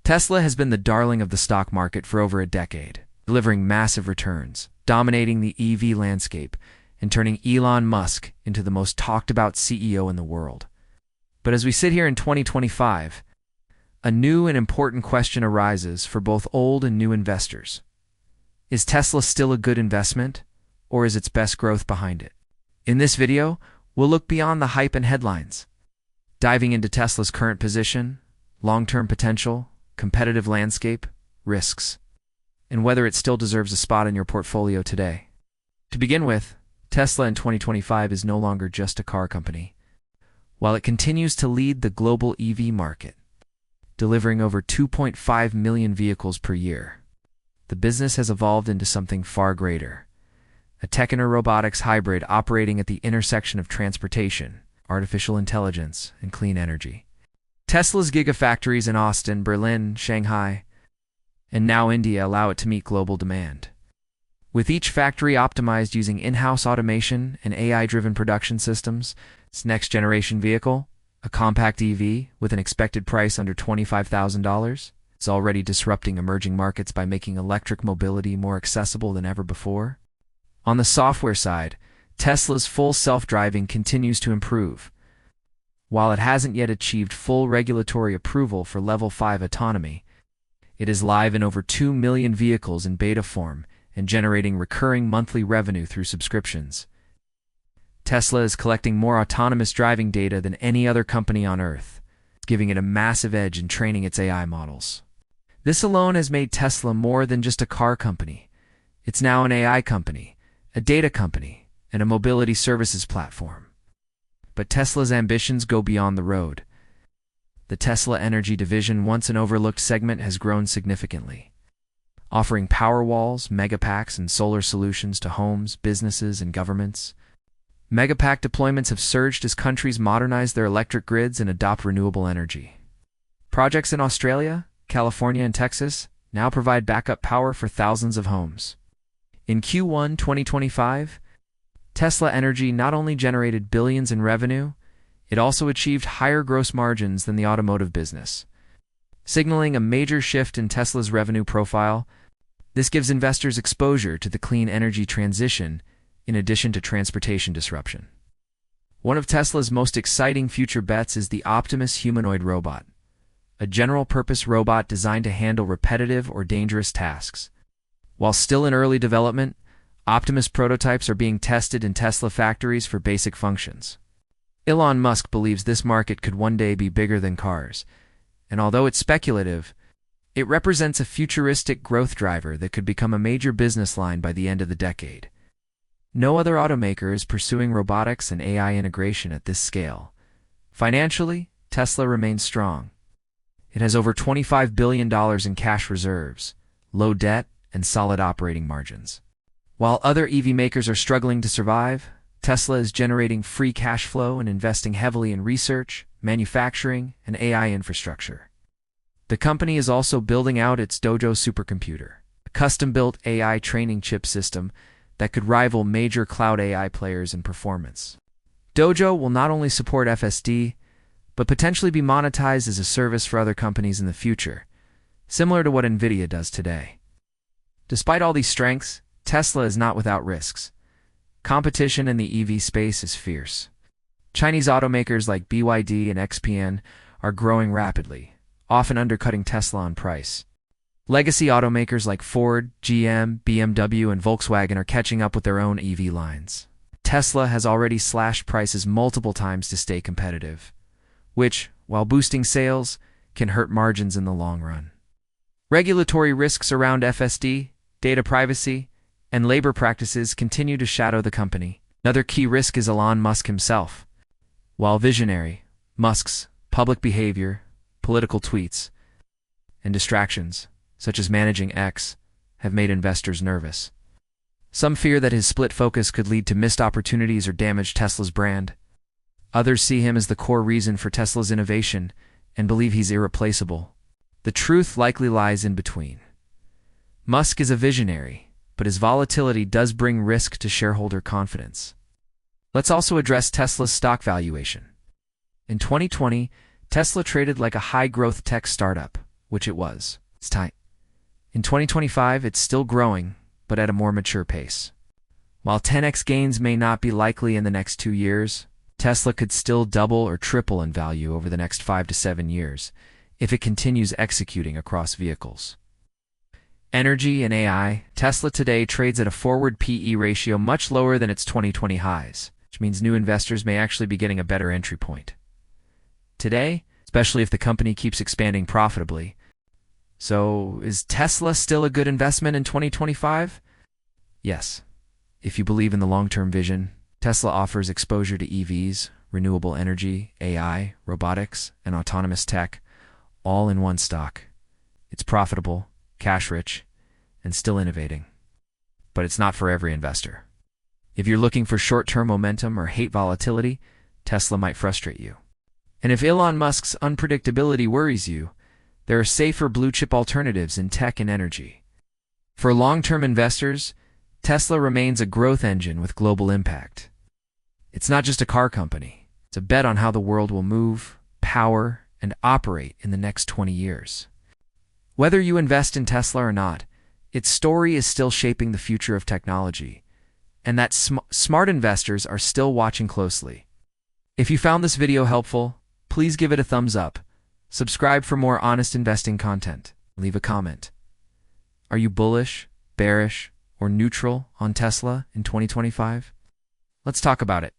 Tesla has been the darling of the stock market for over a decade, delivering massive returns, dominating the EV landscape, and turning Elon Musk into the most talked-about CEO in the world. But as we sit here in 2025, a new and important question arises for both old and new investors. Is Tesla still a good investment, or is its best growth behind it? In this video, we'll look beyond the hype and headlines, diving into Tesla's current position, long-term potential, competitive landscape, risks, and whether it still deserves a spot in your portfolio today. To begin with, Tesla in 2025 is no longer just a car company. While it continues to lead the global EV market, delivering over 2.5 million vehicles per year, the business has evolved into something far greater. A tech and a robotics hybrid operating at the intersection of transportation, artificial intelligence, and clean energy. Tesla's gigafactories in Austin, Berlin, Shanghai, and now India allow it to meet global demand. With each factory optimized using in-house automation and AI-driven production systems, its next-generation vehicle, a compact EV with an expected price under $25,000, is already disrupting emerging markets by making electric mobility more accessible than ever before. On the software side, Tesla's full self-driving continues to improve. While it hasn't yet achieved full regulatory approval for Level 5 autonomy, it is live in over 2 million vehicles in beta form and generating recurring monthly revenue through subscriptions. Tesla is collecting more autonomous driving data than any other company on Earth, giving it a massive edge in training its AI models. This alone has made Tesla more than just a car company. It's now an AI company, a data company, and a mobility services platform. But Tesla's ambitions go beyond the road. The Tesla Energy division, once an overlooked segment, has grown significantly, offering Powerwalls, Megapacks, and solar solutions to homes, businesses, and governments. Megapack deployments have surged as countries modernize their electric grids and adopt renewable energy. Projects in Australia, California, and Texas now provide backup power for thousands of homes. In Q1 2025, Tesla Energy not only generated billions in revenue, it also achieved higher gross margins than the automotive business, signaling a major shift in Tesla's revenue profile. This gives investors exposure to the clean energy transition in addition to transportation disruption. One of Tesla's most exciting future bets is the Optimus humanoid robot, a general-purpose robot designed to handle repetitive or dangerous tasks. While still in early development, Optimus prototypes are being tested in Tesla factories for basic functions. Elon Musk believes this market could one day be bigger than cars, and although it's speculative, it represents a futuristic growth driver that could become a major business line by the end of the decade. No other automaker is pursuing robotics and AI integration at this scale. Financially, Tesla remains strong. It has over $25 billion in cash reserves, low debt, and solid operating margins. While other EV makers are struggling to survive, Tesla is generating free cash flow and investing heavily in research, manufacturing, and AI infrastructure. The company is also building out its Dojo supercomputer, a custom-built AI training chip system that could rival major cloud AI players in performance. Dojo will not only support FSD, but potentially be monetized as a service for other companies in the future, similar to what NVIDIA does today. Despite all these strengths, Tesla is not without risks. Competition in the EV space is fierce. Chinese automakers like BYD and XPeng are growing rapidly, often undercutting Tesla on price. Legacy automakers like Ford, GM, BMW, and Volkswagen are catching up with their own EV lines. Tesla has already slashed prices multiple times to stay competitive, which, while boosting sales, can hurt margins in the long run. Regulatory risks around FSD, data privacy, and labor practices continue to shadow the company. Another key risk is Elon Musk himself. While visionary, Musk's public behavior, political tweets, and distractions, such as managing X, have made investors nervous. Some fear that his split focus could lead to missed opportunities or damage Tesla's brand. Others see him as the core reason for Tesla's innovation and believe he's irreplaceable. The truth likely lies in between. Musk is a visionary, but his volatility does bring risk to shareholder confidence. Let's also address Tesla's stock valuation. In 2020, Tesla traded like a high-growth tech startup, which it was. It's tight. In 2025, it's still growing, but at a more mature pace. While 10x gains may not be likely in the next 2 years, Tesla could still double or triple in value over the next 5 to 7 years if it continues executing across vehicles. Energy and AI. Tesla today trades at a forward PE ratio much lower than its 2020 highs, which means new investors may actually be getting a better entry point today, especially if the company keeps expanding profitably. So, is Tesla still a good investment in 2025? Yes. If you believe in the long-term vision, Tesla offers exposure to EVs, renewable energy, AI, robotics, and autonomous tech, all in one stock. It's profitable, cash-rich, and still innovating. But it's not for every investor. If you're looking for short-term momentum or hate volatility, Tesla might frustrate you. And if Elon Musk's unpredictability worries you, there are safer blue-chip alternatives in tech and energy. For long-term investors, Tesla remains a growth engine with global impact. It's not just a car company. It's a bet on how the world will move, power, and operate in the next 20 years. Whether you invest in Tesla or not, its story is still shaping the future of technology, and that smart investors are still watching closely. If you found this video helpful, please give it a thumbs up. Subscribe for more honest investing content. Leave a comment. Are you bullish, bearish, or neutral on Tesla in 2025? Let's talk about it.